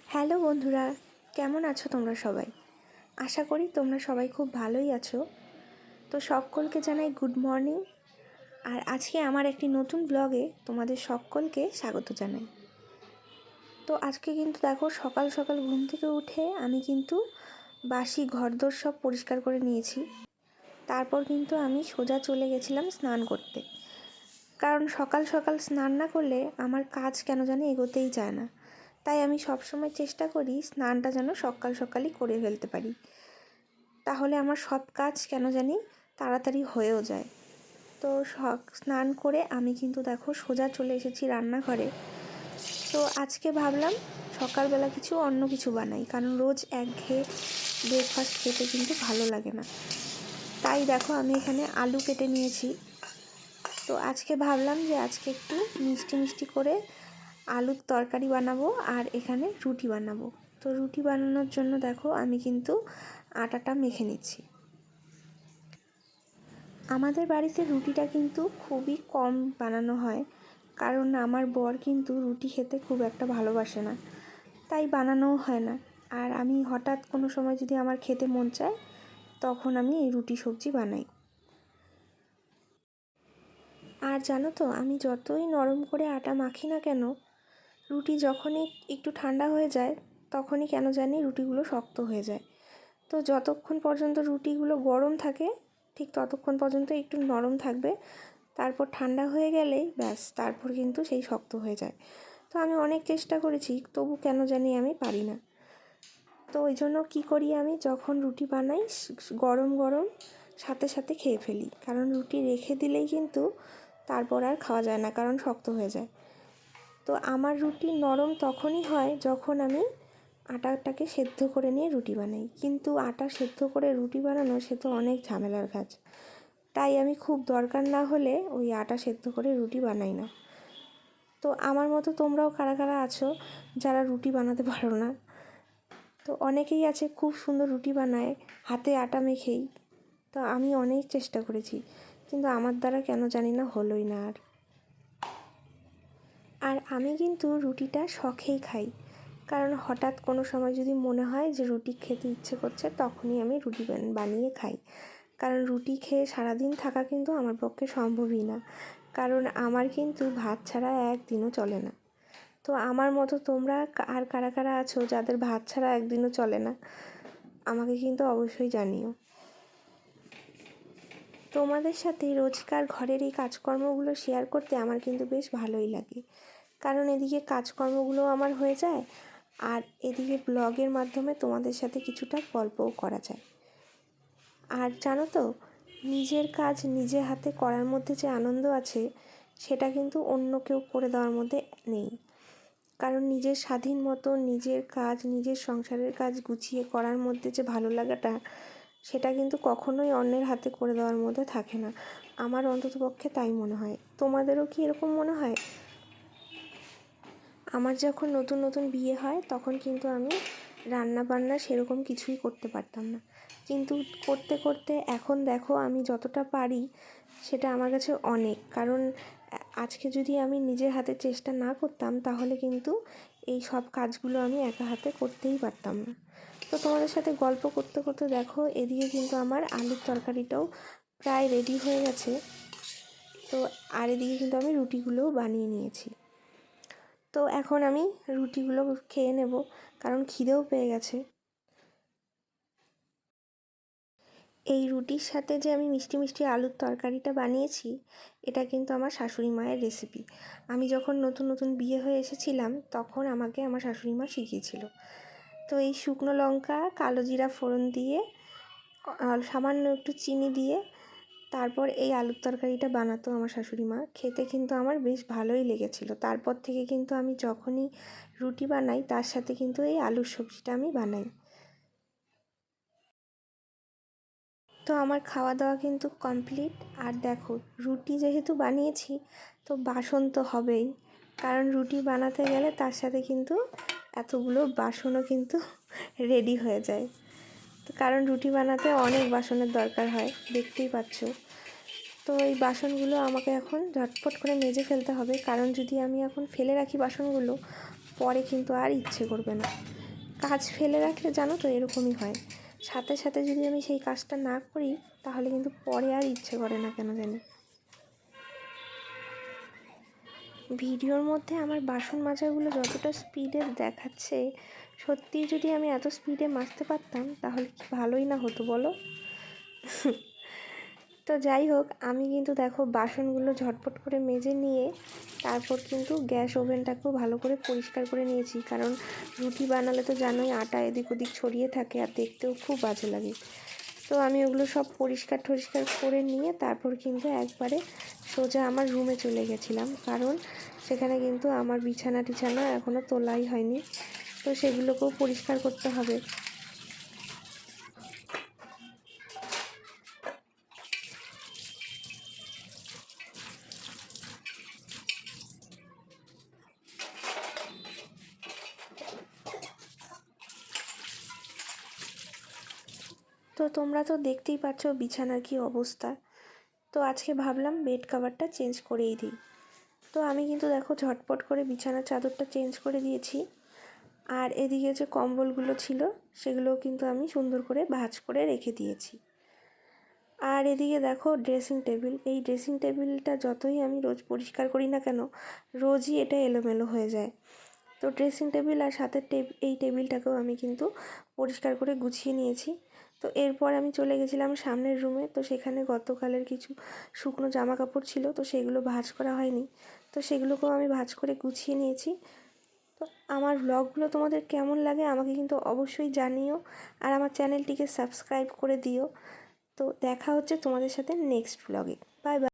Hello বন্ধুরা, কেমন আছো তোমরা সবাই? আশা করি তোমরা সবাই খুব ভালোই আছো। তো সকলকে জানাই গুড মর্নিং। আর আজকে আমার একটি নতুন ব্লগে তোমাদের সকলকে স্বাগত জানাই। তো আজকে কিন্তু দেখো সকাল সকাল ঘুম থেকে উঠে আমি কিন্তু বাসি ঘরদোর সব পরিষ্কার করে নিয়েছি। তারপর কিন্তু আমি সোজা চলে গেছিলাম স্নান করতে, কারণ সকাল সকাল স্নান না করলে আমার কাজ কেন জানি এগোতেই চায় না। তাই আমি সবসময় চেষ্টা করি স্নানটা যেন সকাল সকালই করে ফেলতে পারি, তাহলে আমার সব কাজ কেন জানি তাড়াতাড়ি হয়েও যায়। তো স্নান করে আমি কিন্তু দেখো সোজা চলে এসেছি রান্নাঘরে। তো আজকে ভাবলাম সকালবেলা অন্য কিছু বানাই, কারণ রোজ একঘেয়ে ব্রেকফাস্ট খেতে কিন্তু ভালো লাগে না। তাই দেখো আমি এখানে আলু কেটে নিয়েছি। তো আজকে ভাবলাম যে আজকে একটু মিষ্টি মিষ্টি করে আলুর তরকারি বানাবো আর এখানে রুটি বানাবো। তো রুটি বানানোর জন্য দেখো আমি কিন্তু আটাটা মেখে নিচ্ছি। আমাদের বাড়িতে রুটিটা কিন্তু খুবই কম বানানো হয়, কারণ আমার বর কিন্তু রুটি খেতে খুব একটা ভালোবাসে না, তাই বানানোও হয় না। আর আমি হঠাৎ কোনো সময় যদি আমার খেতে মন চায় তখন আমি এই রুটি সবজি বানাই। আর জানো তো, আমি যতই নরম করে আটা মাখি না কেন, রুটি যখনই একটু ঠান্ডা হয়ে যায় তখনই কেন জানি রুটিগুলো শক্ত হয়ে যায়। তো যতক্ষণ পর্যন্ত রুটিগুলো গরম থাকে ঠিক ততক্ষণ পর্যন্ত একটু নরম থাকবে, তারপর ঠান্ডা হয়ে গেলেই ব্যাস, তারপর কিন্তু সেই শক্ত হয়ে যায়। তো আমি অনেক চেষ্টা করেছি, তবু কেন জানি আমি পারি না। তো ওই জন্য কী করি, আমি যখন রুটি বানাই গরম গরম সাথে সাথে খেয়ে ফেলি, কারণ রুটি রেখে দিলেই কিন্তু তারপর আর খাওয়া যায় না, কারণ শক্ত হয়ে যায়। তো আমার রুটি নরম তখনই হয় যখন আমি আটাটাকে সেদ্ধ করে নিয়ে রুটি বানাই, কিন্তু আটা সেদ্ধ করে রুটি বানানো সে তো অনেক ঝামেলার কাজ। তাই আমি খুব দরকার না হলে ওই আটা সেদ্ধ করে রুটি বানাই না। তো আমার মতো তোমরাও কারা কারা আছো যারা রুটি বানাতে পারো না? তো অনেকেই আছে খুব সুন্দর রুটি বানায় হাতে আটা মেখেই। তো আমি অনেক চেষ্টা করেছি, কিন্তু আমার দ্বারা কেন জানি না হলোই না। আর আমি কিন্তু রুটিটা শখেই খাই, কারণ হঠাৎ কোনো সময় যদি মনে হয় যে রুটি খেতে ইচ্ছে করছে তখনই আমি রুটি বানিয়ে খাই। কারণ রুটি খেয়ে সারাদিন থাকা কিন্তু আমার পক্ষে সম্ভবই না, কারণ আমার কিন্তু ভাত ছাড়া একদিনও চলে না। তো আমার মতো তোমরা আর কারা কারা আছো যাদের ভাত ছাড়া একদিনও চলে না, আমাকে কিন্তু অবশ্যই জানিও। তোমাদের সাথে রোজকার ঘরের এই কাজকর্মগুলো শেয়ার করতে আমার কিন্তু বেশ ভালোই লাগে, কারণ এদিকে কাজকর্মগুলো আমার হয়ে যায় আর এদিকে ব্লগের মাধ্যমে তোমাদের সাথে কিছুটা গল্পও করা যায়। আর জানো তো, নিজের কাজ নিজে হাতে করার মধ্যে যে আনন্দ আছে সেটা কিন্তু অন্য কেউ করে দেওয়ার মধ্যে নেই। কারণ নিজের স্বাধীন মতো নিজের কাজ, নিজের সংসারের কাজ গুছিয়ে করার মধ্যে যে ভালো লাগাটা, সেটা কিন্তু কখনোই অন্যের হাতে করে দেওয়ার মধ্যে থাকে না। আমার অন্ততপক্ষে তাই মনে হয়। তোমাদেরও কি এরকম মনে হয়? আমার যখন নতুন নতুন বিয়ে হয় তখন কিন্তু আমি রান্না বান্না সেরকম কিছুই করতে পারতাম না, কিন্তু করতে করতে এখন দেখো আমি যতটা পারি সেটা আমার কাছে অনেক। কারণ আজকে যদি আমি নিজের হাতে চেষ্টা না করতাম তাহলে কিন্তু এই সব কাজগুলো আমি একা হাতে করতেই পারতাম না। তো তোমাদের সাথে গল্প করতে করতে দেখো এদিকে কিন্তু আমার আলুর তরকারিটাও প্রায় রেডি হয়ে গেছে। তো আর এদিকে কিন্তু আমি রুটিগুলোও বানিয়ে নিয়েছি। তো এখন আমি রুটিগুলো খেয়ে নেব, কারণ খিদেও পেয়ে গেছে। এই রুটির সাথে যে আমি মিষ্টি মিষ্টি আলুর তরকারিটা বানিয়েছি, এটা কিন্তু আমার শাশুড়ি মায়ের রেসিপি। আমি যখন নতুন নতুন বিয়ে হয়ে এসেছিলাম তখন আমাকে আমার শাশুড়ি মা শিখিয়েছিল। তো এই শুকনো লঙ্কা কালো জিরা ফোড়ন দিয়ে সামান্য একটু চিনি দিয়ে তারপর এই আলুর তরকারিটা বানাতো আমার শাশুড়ি মা। খেতে কিন্তু আমার বেশ ভালোই লেগেছিল। তারপর থেকে কিন্তু আমি যখনই রুটি বানাই তার সাথে কিন্তু এই আলুর সবজিটা আমি বানাই। তো আমার খাওয়া দাওয়া কিন্তু কমপ্লিট। আর দেখো, রুটি যেহেতু বানিয়েছি তো বাসন তো হবেই, কারণ রুটি বানাতে গেলে তার সাথে কিন্তু এতগুলো বাসনও কিন্তু রেডি হয়ে যায়। তো কারণ রুটি বানাতে অনেক বাসনের দরকার হয়, দেখতেই পাচ্ছ। তো এই বাসনগুলো আমাকে এখন ঝটপট করে মেজে ফেলতে হবে, কারণ যদি আমি এখন ফেলে রাখি বাসনগুলো পরে কিন্তু আর ইচ্ছে করবে না। কাজ ফেলে রাখলে জানো তো এরকমই হয়, সাথে সাথে যদি আমি সেই কাজটা না করি তাহলে কিন্তু পরে আর ইচ্ছে করে না কেন জানি। ভিডিওর মধ্যে আমার বাসন মাজাগুলো যতটা স্পিডে দেখাচ্ছে, সত্যিই যদি আমি এত স্পিডে মাজতে পারতাম তাহলে কি ভালোই না হতো বলো। তো যাই হোক, আমি কিন্তু দেখো বাসনগুলো ঝটপট করে মেজে নিয়ে তারপর কিন্তু গ্যাস ওভেনটাকেও ভালো করে পরিষ্কার করে নিয়েছি, কারণ রুটি বানালে তো জানোই আটা এদিক ওদিক ছড়িয়ে থাকে আর দেখতেও খুব বাজে লাগে। তো আমি ওগুলো সব পরিষ্কার টরিষ্কার করে নিয়ে তারপর কিন্তু একবারে সোজা আমার রুমে চলে গেছিলাম, কারণ সেখানে কিন্তু আমার বিছানা টিছানা এখনও তোলাই হয়নি, তো সেগুলোকেও পরিষ্কার করতে হবে। তো তোমরা তো দেখতেই পাচ্ছ বিছানার কি অবস্থা। তো আজকে ভাবলাম বেড কভারটা চেঞ্জ করেই দিই। তো আমি কিন্তু দেখো ঝটপট করে বিছানার চাদরটা চেঞ্জ করে দিয়েছি, আর এদিকে যে কম্বলগুলো ছিল সেগুলোও কিন্তু আমি সুন্দর করে ভাঁজ করে রেখে দিয়েছি। আর এদিকে দেখো ড্রেসিং টেবিল, এই ড্রেসিং টেবিলটা যতই আমি রোজ পরিষ্কার করি না কেন রোজই এটা এলোমেলো হয়ে যায়। তো ড্রেসিং টেবিল আর সাথে এই টেবিলটাকেও আমি কিন্তু পরিষ্কার করে গুছিয়ে নিয়েছি। তো এরপর আমি চলে গেছিলাম সামনের রুমে, তো সেখানে গতকালের কিছু শুকনো জামা কাপড় ছিল, তো সেগুলো ভাঁজ করা হয়নি, তো সেগুলোকেও আমি ভাঁজ করে গুছিয়ে নিয়েছি। তো আমার ব্লগগুলো তোমাদের কেমন লাগে আমাকে কিন্তু অবশ্যই জানিও, আর আমার চ্যানেলটিকে সাবস্ক্রাইব করে দিও। তো দেখা হচ্ছে তোমাদের সাথে নেক্সট ব্লগে। Bye bye.